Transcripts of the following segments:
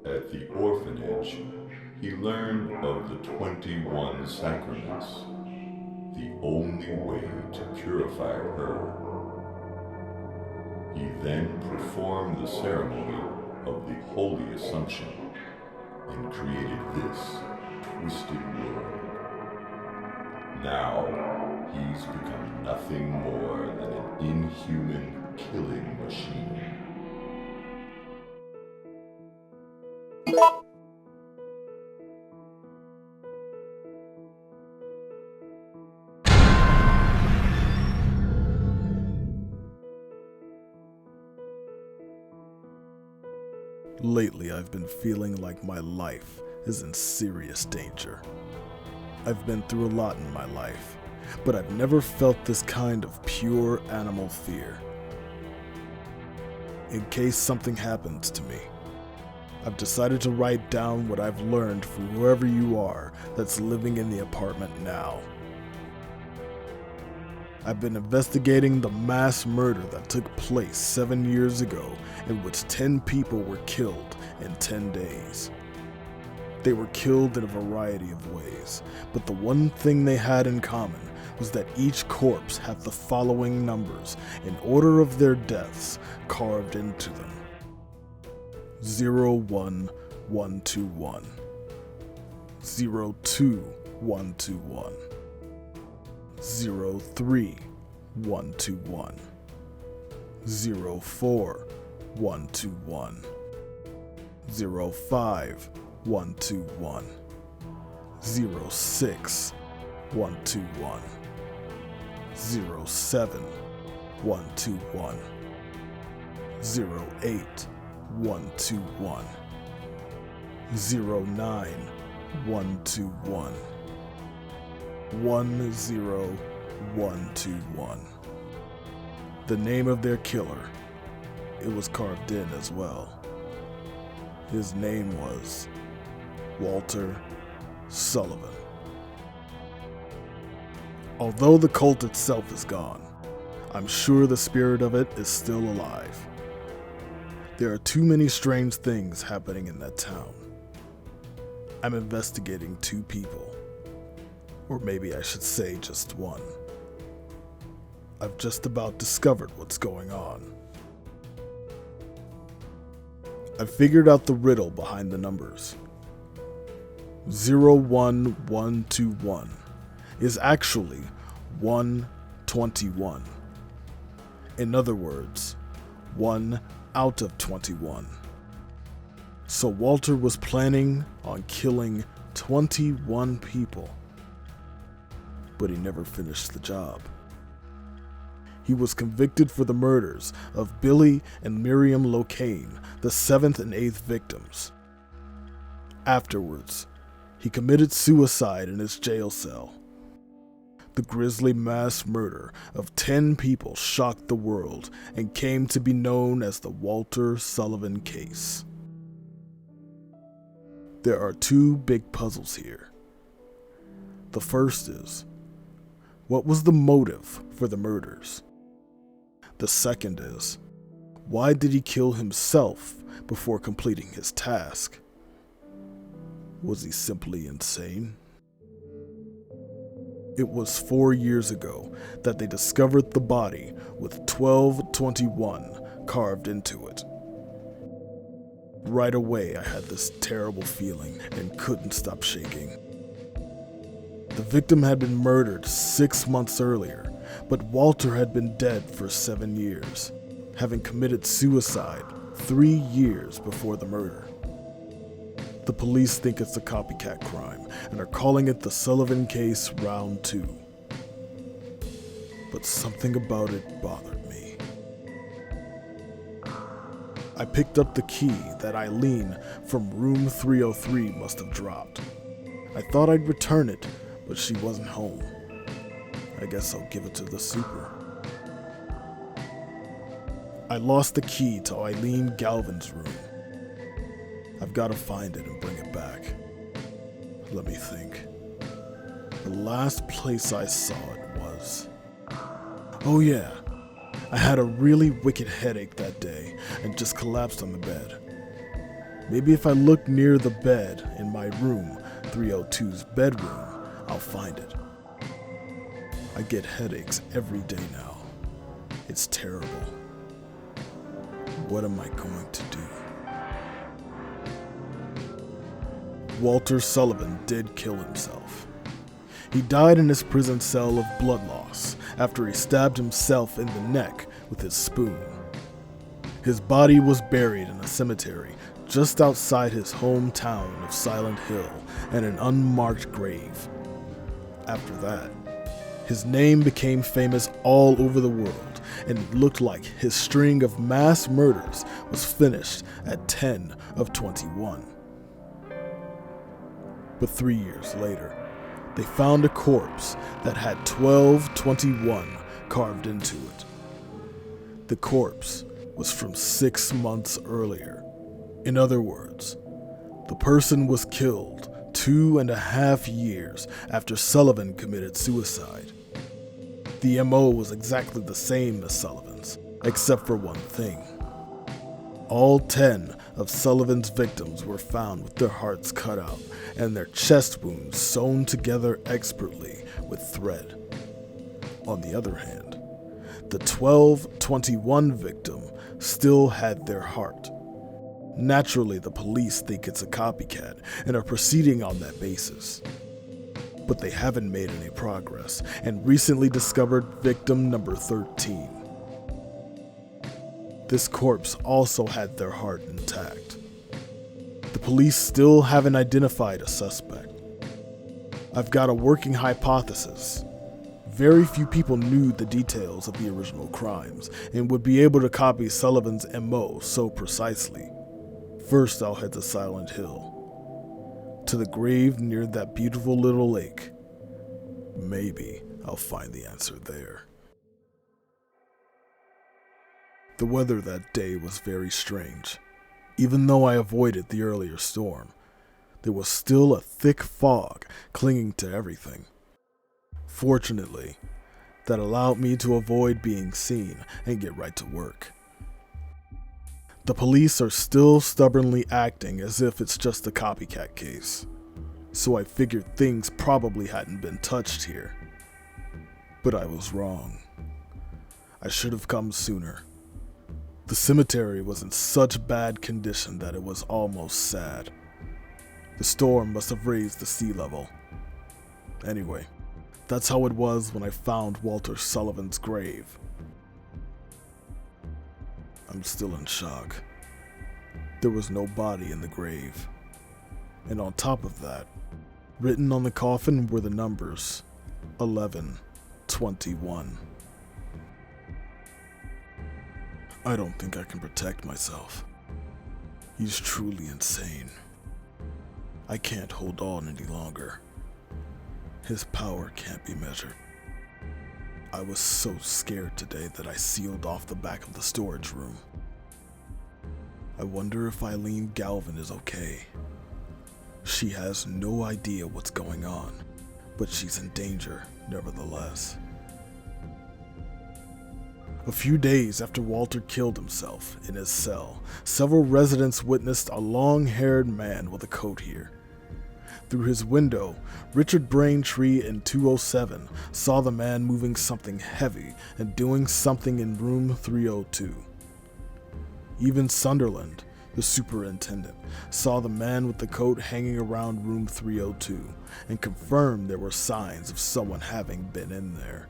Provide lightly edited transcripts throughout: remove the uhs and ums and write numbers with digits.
At the orphanage, he learned of the 21 sacraments, the only way to purify her. He then performed the ceremony of the Holy Assumption and created this twisted world. Now, he's become nothing more than an inhuman killing machine. Lately, I've been feeling like my life is in serious danger. I've been through a lot in my life, but I've never felt this kind of pure animal fear. In case something happens to me, I've decided to write down what I've learned for whoever you are that's living in the apartment now. I've been investigating the mass murder that took place 7 years ago, in which 10 people were killed in 10 days. They were killed in a variety of ways, but the one thing they had in common was that each corpse had the following numbers in order of their deaths carved into them: 01121, 02121, 03121, 04121, 05121, 06121, 07121, 08121, 09121, 10121. The name of their killer, it was carved in as well. His name was Walter Sullivan. Although the cult itself is gone, I'm sure the spirit of it is still alive. There are too many strange things happening in that town. I'm investigating 2 people. Or maybe I should say just one. I've just about discovered what's going on. I've figured out the riddle behind the numbers. 01121 is actually 121. In other words, 1 out of 21. So Walter was planning on killing 21 people, but he never finished the job. He was convicted for the murders of Billy and Miriam Locane, the 7th and 8th victims. Afterwards, he committed suicide in his jail cell. The grisly mass murder of 10 people shocked the world and came to be known as the Walter Sullivan case. There are 2 big puzzles here. The first is, what was the motive for the murders? The second is, why did he kill himself before completing his task? Was he simply insane? It was 4 years ago that they discovered the body with 1221 carved into it. Right away, I had this terrible feeling and couldn't stop shaking. The victim had been murdered 6 months earlier, but Walter had been dead for 7 years, having committed suicide 3 years before the murder. The police think it's a copycat crime and are calling it the Sullivan case round 2. But something about it bothered me. I picked up the key that Eileen from room 303 must have dropped. I thought I'd return it, but she wasn't home. I guess I'll give it to the super. I lost the key to Eileen Galvin's room. I've got to find it and bring it back. Let me think. The last place I saw it was... Oh yeah, I had a really wicked headache that day and just collapsed on the bed. Maybe if I look near the bed in my room, 302's bedroom, I'll find it. I get headaches every day now. It's terrible. What am I going to do? Walter Sullivan did kill himself. He died in his prison cell of blood loss after he stabbed himself in the neck with his spoon. His body was buried in a cemetery just outside his hometown of Silent Hill in an unmarked grave. After that, his name became famous all over the world, and it looked like his string of mass murders was finished at 10 of 21. But 3 years later, they found a corpse that had 1221 carved into it. The corpse was from 6 months earlier. In other words, the person was killed 2.5 years after Sullivan committed suicide. The MO was exactly the same as Sullivan's, except for one thing. All 10 of Sullivan's victims were found with their hearts cut out and their chest wounds sewn together expertly with thread. On the other hand, the 1221 victim still had their heart. Naturally, the police think it's a copycat and are proceeding on that basis. But they haven't made any progress and recently discovered victim number 13. This corpse also had their heart intact. The police still haven't identified a suspect. I've got a working hypothesis. Very few people knew the details of the original crimes and would be able to copy Sullivan's MO so precisely. First, I'll head to Silent Hill, to the grave near that beautiful little lake. Maybe I'll find the answer there. The weather that day was very strange. Even though I avoided the earlier storm, there was still a thick fog clinging to everything. Fortunately, that allowed me to avoid being seen and get right to work. The police are still stubbornly acting as if it's just a copycat case, so I figured things probably hadn't been touched here. But I was wrong. I should have come sooner. The cemetery was in such bad condition that it was almost sad. The storm must have raised the sea level. Anyway, that's how it was when I found Walter Sullivan's grave. I'm still in shock. There was no body in the grave. And on top of that, written on the coffin were the numbers 1121. I don't think I can protect myself. He's truly insane. I can't hold on any longer. His power can't be measured. I was so scared today that I sealed off the back of the storage room. I wonder if Eileen Galvin is okay. She has no idea what's going on, but she's in danger nevertheless. A few days after Walter killed himself in his cell, several residents witnessed a long-haired man with a coat here. Through his window, Richard Braintree in 207 saw the man moving something heavy and doing something in room 302. Even Sunderland, the superintendent, saw the man with the coat hanging around room 302 and confirmed there were signs of someone having been in there.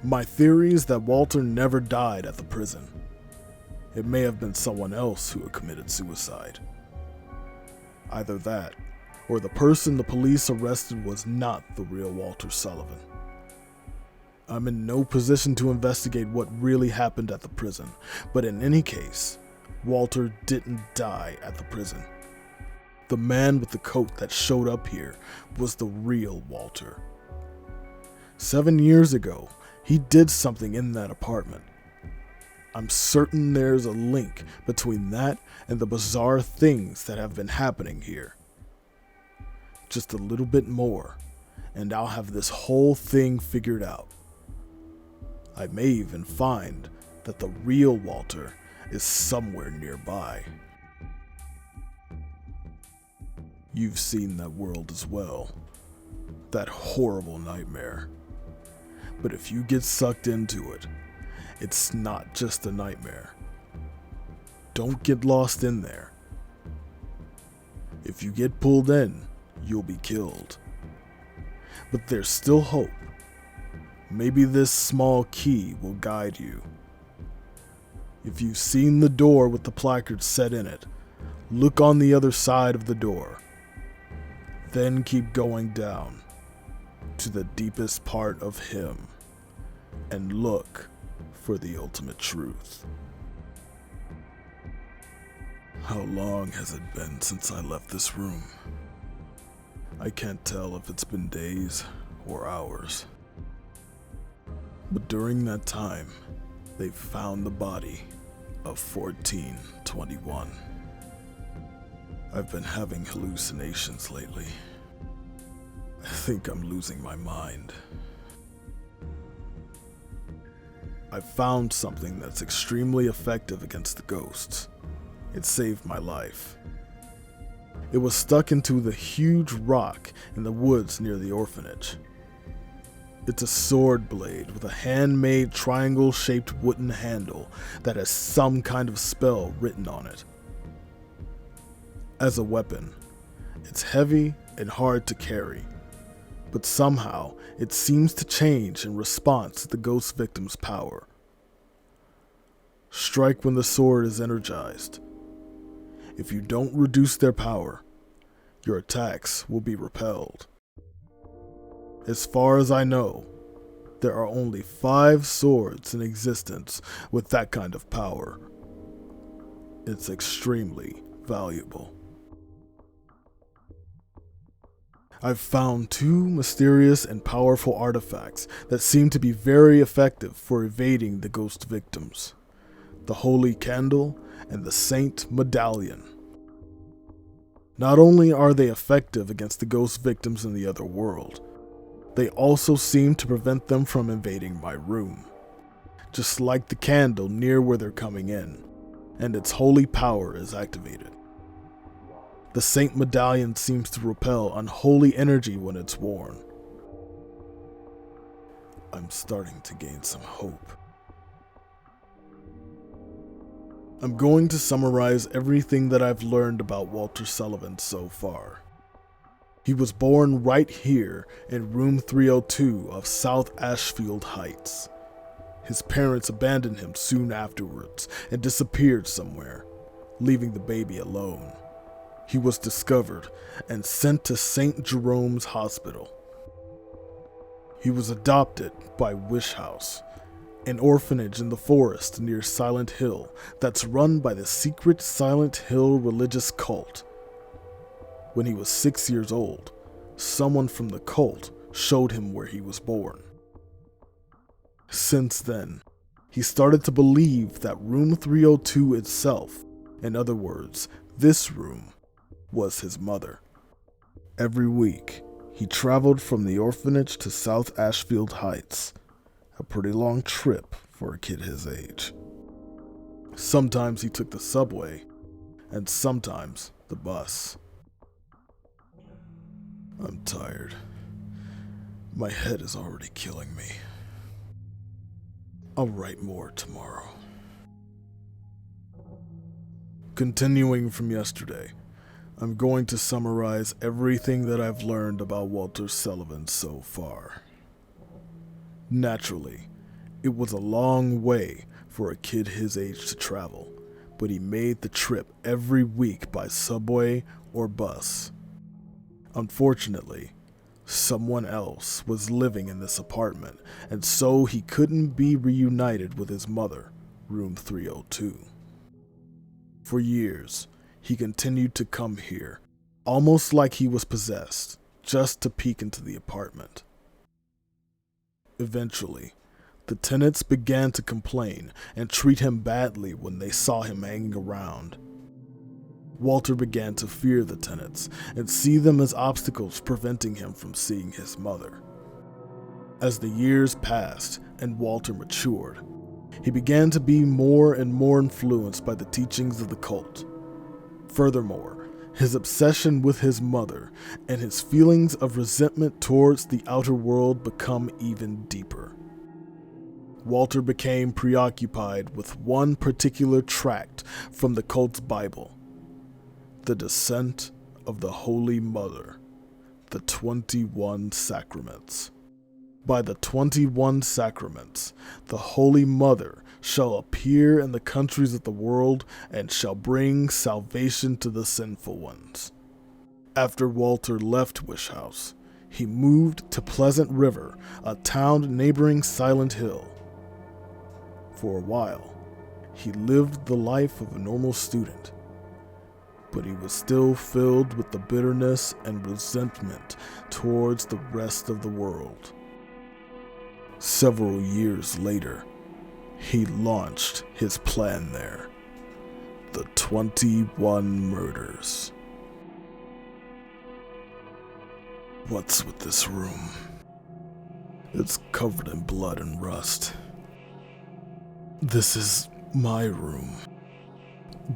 My theory is that Walter never died at the prison. It may have been someone else who had committed suicide. Either that, or the person the police arrested was not the real Walter Sullivan. I'm in no position to investigate what really happened at the prison, but in any case, Walter didn't die at the prison. The man with the coat that showed up here was the real Walter. 7 years ago, he did something in that apartment. I'm certain there's a link between that and the bizarre things that have been happening here. Just a little bit more, and I'll have this whole thing figured out. I may even find that the real Walter is somewhere nearby. You've seen that world as well. That horrible nightmare. But if you get sucked into it, it's not just a nightmare. Don't get lost in there. If you get pulled in, you'll be killed. But there's still hope. Maybe this small key will guide you. If you've seen the door with the placard set in it, look on the other side of the door. Then keep going down to the deepest part of him and look for the ultimate truth. How long has it been since I left this room? I can't tell if it's been days or hours. But during that time, they found the body of 1421. I've been having hallucinations lately. I think I'm losing my mind. I found something that's extremely effective against the ghosts. It saved my life. It was stuck into the huge rock in the woods near the orphanage. It's a sword blade with a handmade triangle-shaped wooden handle that has some kind of spell written on it. As a weapon, it's heavy and hard to carry, but somehow it seems to change in response to the ghost victim's power. Strike when the sword is energized. If you don't reduce their power, your attacks will be repelled. As far as I know, there are only 5 swords in existence with that kind of power. It's extremely valuable. I've found 2 mysterious and powerful artifacts that seem to be very effective for evading the ghost victims: the Holy Candle and the Saint Medallion. Not only are they effective against the ghost victims in the other world, they also seem to prevent them from invading my room, just like the candle near where they're coming in, and its holy power is activated. The Saint Medallion seems to repel unholy energy when it's worn. I'm starting to gain some hope. I'm going to summarize everything that I've learned about Walter Sullivan so far. He was born right here in room 302 of South Ashfield Heights. His parents abandoned him soon afterwards and disappeared somewhere, leaving the baby alone. He was discovered and sent to St. Jerome's Hospital. He was adopted by Wish House, an orphanage in the forest near Silent Hill that's run by the secret Silent Hill religious cult. When he was 6 years old, someone from the cult showed him where he was born. Since then, he started to believe that room 302 itself, in other words, this room, was his mother. Every week, he traveled from the orphanage to South Ashfield Heights, a pretty long trip for a kid his age. Sometimes he took the subway, and sometimes the bus. I'm tired. My head is already killing me. I'll write more tomorrow. Continuing from yesterday, I'm going to summarize everything that I've learned about Walter Sullivan so far. Naturally, it was a long way for a kid his age to travel, but he made the trip every week by subway or bus. Unfortunately, someone else was living in this apartment, and so he couldn't be reunited with his mother, room 302. For years, he continued to come here, almost like he was possessed, just to peek into the apartment. Eventually, the tenants began to complain and treat him badly when they saw him hanging around. Walter began to fear the tenants and see them as obstacles preventing him from seeing his mother. As the years passed and Walter matured, He began to be more and more influenced by the teachings of the cult. Furthermore, his obsession with his mother and his feelings of resentment towards the outer world become even deeper. Walter became preoccupied with one particular tract from the cult's Bible, The Descent of the Holy Mother, the 21 Sacraments. By the 21 Sacraments, the Holy Mother shall appear in the countries of the world and shall bring salvation to the sinful ones. After Walter left Wish House, he moved to Pleasant River, a town neighboring Silent Hill. For a while, he lived the life of a normal student, but he was still filled with the bitterness and resentment towards the rest of the world. Several years later, he launched his plan there, the 21 Murders. What's with this room? It's covered in blood and rust. This is my room.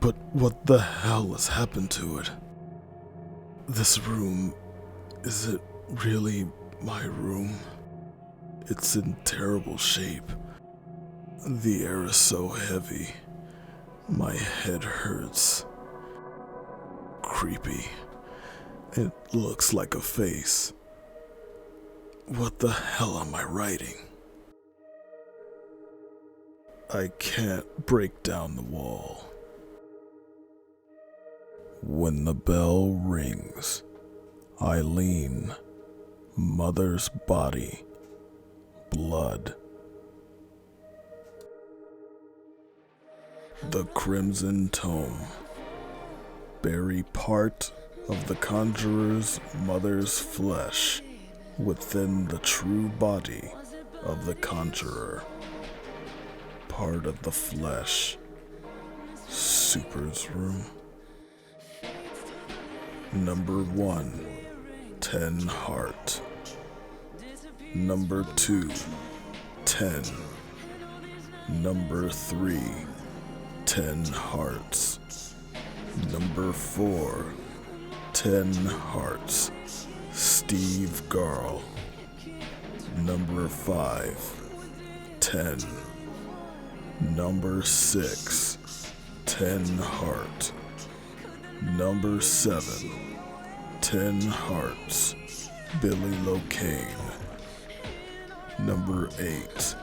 But what the hell has happened to it? This room, is it really my room? It's in terrible shape. The air is so heavy. My head hurts. Creepy. It looks like a face. What the hell am I writing? I can't break down the wall. When the bell rings, Eileen, mother's body, blood. The Crimson Tome. Bury part of the conjurer's mother's flesh within the true body of the conjurer. Part of the flesh. Super's room. Number 1, 10 heart. Number 2, 10. Number 3, 10 hearts. Number 4, 10 hearts. Steve Garl. Number 5, 10. Number 6, 10 heart. Number 7, 10 hearts. Billy Locane. Number 8,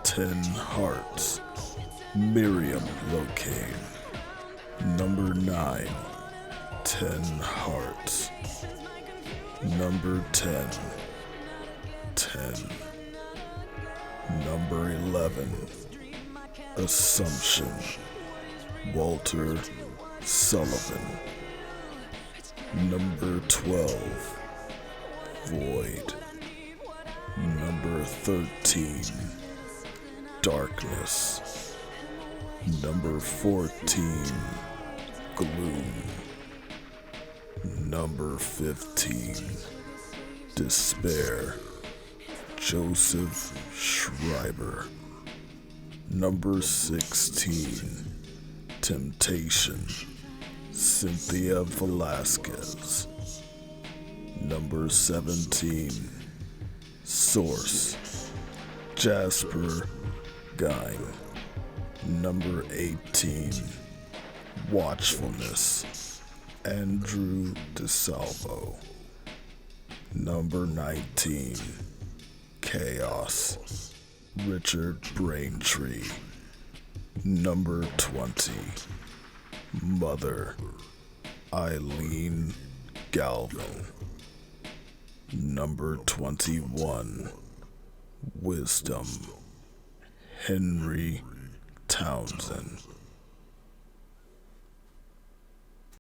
10 hearts. Miriam Locane. Number 9, 10 hearts. Number 10, 10. Number 11, Assumption, Walter Sullivan. Number 12, Void. Number 13, Darkness. Number 14, Gloom. Number 15, Despair, Joseph Schreiber. Number 16, Temptation, Cynthia Velasquez. Number 17, Source, Jasper Gein. Number 18, Watchfulness, Andrew DeSalvo. Number 19, Chaos, Richard Braintree. Number 20, Mother, Eileen Galvin. Number 21, Wisdom, Henry Townsend.